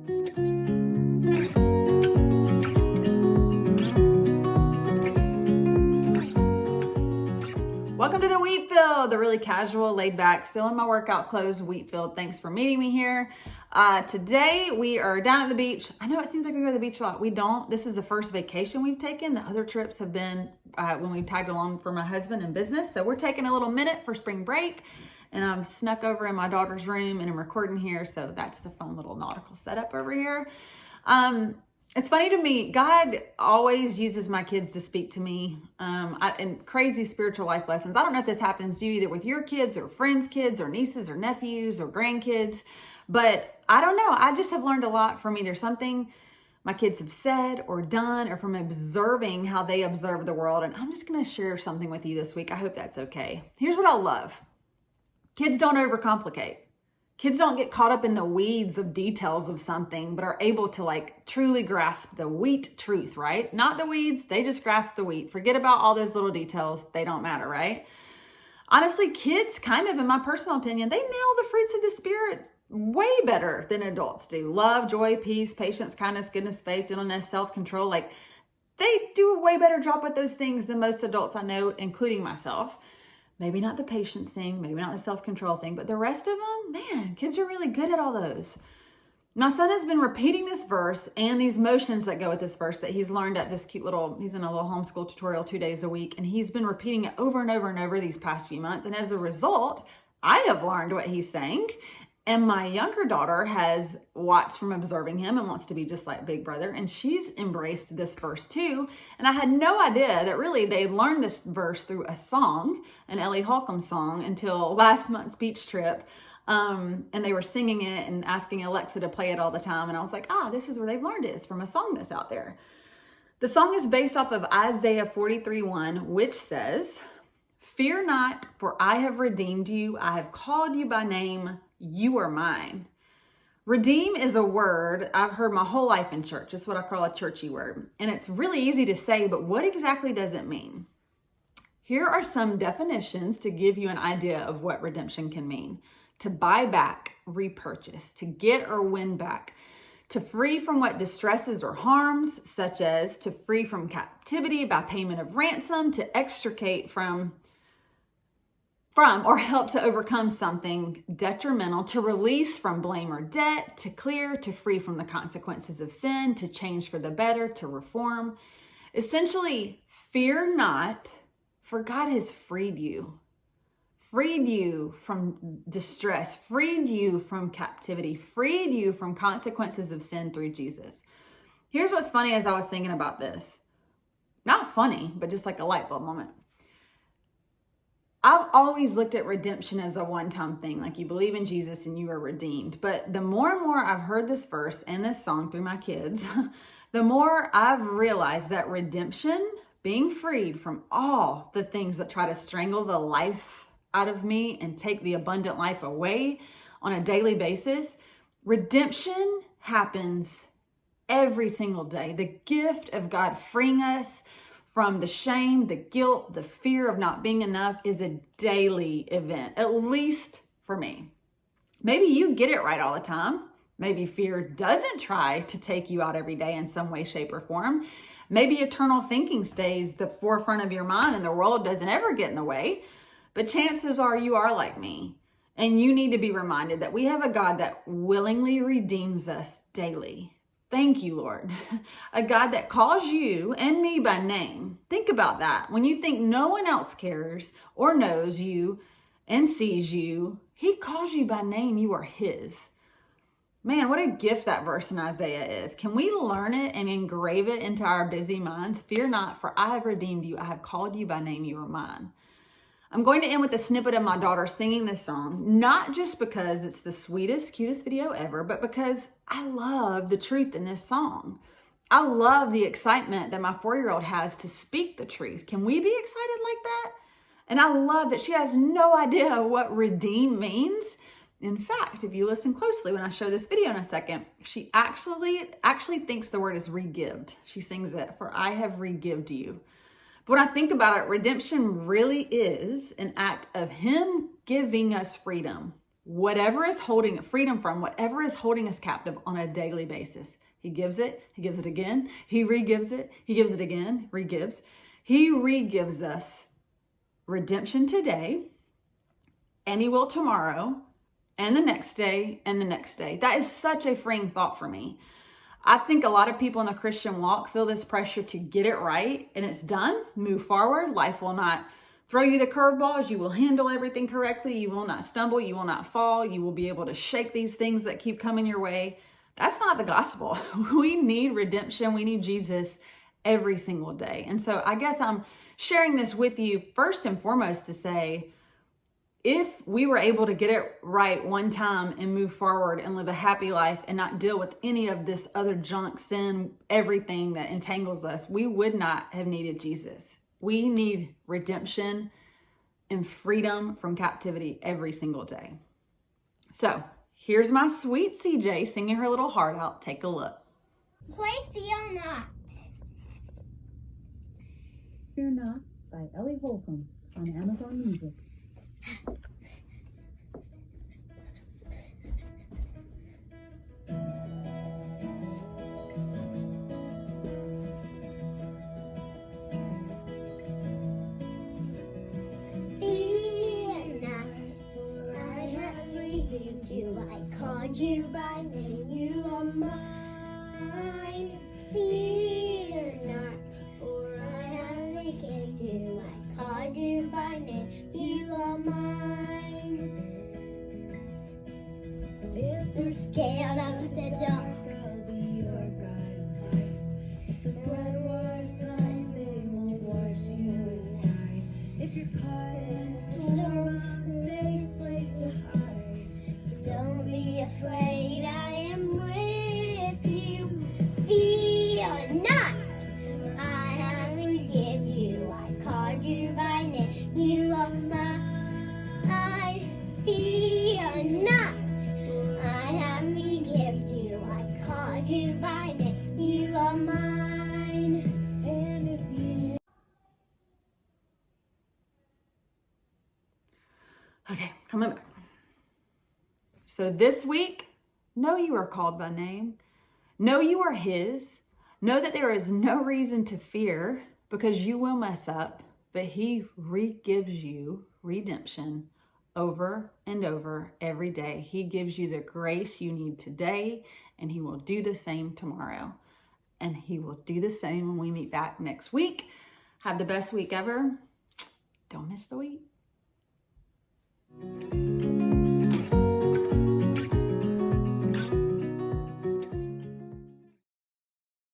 Welcome to the Wheatfield, the really casual, laid back, still in my workout clothes, Wheatfield. Thanks for meeting me here. Today we are down at the beach. I know it seems like we go to the beach a lot. We don't. This is the first vacation we've taken. The other trips have been when we've tagged along for my husband in business. So we're taking a little minute for spring break, and I'm snuck over in my daughter's room and I'm recording here. So that's the fun little nautical setup over here. It's funny to me, God always uses my kids to speak to me in crazy spiritual life lessons. I don't know if this happens to you either with your kids or friends' kids or nieces or nephews or grandkids, but I don't know. I just have learned a lot from either something my kids have said or done or from observing how they observe the world. And I'm just going to share something with you this week. I hope that's okay. Here's what I love. Kids don't overcomplicate. Kids don't get caught up in the weeds of details of something, but are able to truly grasp the wheat truth, right? Not the weeds, they just grasp the wheat. Forget about all those little details. They don't matter, right? Honestly, kids kind of, in my personal opinion, they nail the fruits of the Spirit way better than adults do. Love, joy, peace, patience, kindness, goodness, faith, gentleness, self-control. They do a way better job with those things than most adults I know, including myself. Maybe not the patience thing, maybe not the self-control thing, but the rest of them, man, kids are really good at all those. My son has been repeating this verse and these motions that go with this verse that he's learned at this he's in a little homeschool tutorial 2 days a week, and he's been repeating it over and over and over these past few months. And as a result, I have learned what he's saying. And my younger daughter has watched from observing him and wants to be just like Big Brother. And she's embraced this verse too. And I had no idea that really they learned this verse through a song, an Ellie Holcomb song, until last month's beach trip. And they were singing it and asking Alexa to play it all the time. And I was like, this is where they've learned it, is from a song that's out there. The song is based off of Isaiah 43:1, which says, "Fear not, for I have redeemed you. I have called you by name. You are mine." Redeem is a word I've heard my whole life in church. It's what I call a churchy word. And it's really easy to say, but what exactly does it mean? Here are some definitions to give you an idea of what redemption can mean. To buy back, repurchase, to get or win back, to free from what distresses or harms, such as to free from captivity by payment of ransom, to extricate from or help to overcome something detrimental, to release from blame or debt, to clear, to free from the consequences of sin, to change for the better, to reform. Essentially, fear not, for God has freed you from distress, freed you from captivity, freed you from consequences of sin through Jesus. Here's what's funny as I was thinking about this. Not funny, but just like a light bulb moment. I've always looked at redemption as a one-time thing, like you believe in Jesus and you are redeemed. But the more and more I've heard this verse and this song through my kids, the more I've realized that redemption, being freed from all the things that try to strangle the life out of me and take the abundant life away on a daily basis, redemption happens every single day. The gift of God freeing us from the shame, the guilt, the fear of not being enough is a daily event, at least for me. Maybe you get it right all the time. Maybe fear doesn't try to take you out every day in some way, shape, or form. Maybe eternal thinking stays the forefront of your mind and the world doesn't ever get in the way. But chances are you are like me, and you need to be reminded that we have a God that willingly redeems us daily. Thank you, Lord. A God that calls you and me by name. Think about that. When you think no one else cares or knows you and sees you, he calls you by name. You are his. Man, what a gift that verse in Isaiah is. Can we learn it and engrave it into our busy minds? Fear not, for I have redeemed you. I have called you by name. You are mine. I'm going to end with a snippet of my daughter singing this song, not just because it's the sweetest, cutest video ever, but because I love the truth in this song. I love the excitement that my 4-year-old has to speak the truth. Can we be excited like that? And I love that she has no idea what redeem means. In fact, if you listen closely when I show this video in a second, she actually thinks the word is regived. She sings it, "For I have regived you." But when I think about it, redemption really is an act of him giving us freedom. whatever is holding freedom from whatever is holding us captive on a daily basis. He gives it again, he re-gives it, he gives it again, re-gives. He re-gives us redemption today, and he will tomorrow, and the next day, and the next day. That is such a freeing thought for me. I think a lot of people in the Christian walk feel this pressure to get it right, and it's done, move forward. Life will not throw you the curveballs. You will handle everything correctly. You will not stumble. You will not fall. You will be able to shake these things that keep coming your way. That's not the gospel. We need redemption. We need Jesus every single day. And so I guess I'm sharing this with you first and foremost to say, if we were able to get it right one time and move forward and live a happy life and not deal with any of this other junk, sin, everything that entangles us, we would not have needed Jesus. We need redemption and freedom from captivity every single day. So here's my sweet CJ singing her little heart out. Take a look. Play Fear Not. Fear Not by Ellie Holcomb on Amazon Music. I called you by name, you are mine. Fear not, for I have redeemed you. I called you by name, you are mine. If you're scared of the dark, I'll be your guide and light. The flood waters come, they won't wash you aside. If you're caught in a storm, a safe place to hide. Don't be afraid, I am with you. Fear not, I have redeemed you. I called you by name, you are mine. Fear not, I have redeemed you. I called you by name, you are mine. And if you... Okay, coming back. So this week, know you are called by name. Know you are his. Know that there is no reason to fear because you will mess up, but he re-gives you redemption over and over every day. He gives you the grace you need today, and he will do the same tomorrow. And he will do the same when we meet back next week. Have the best week ever. Don't miss the week.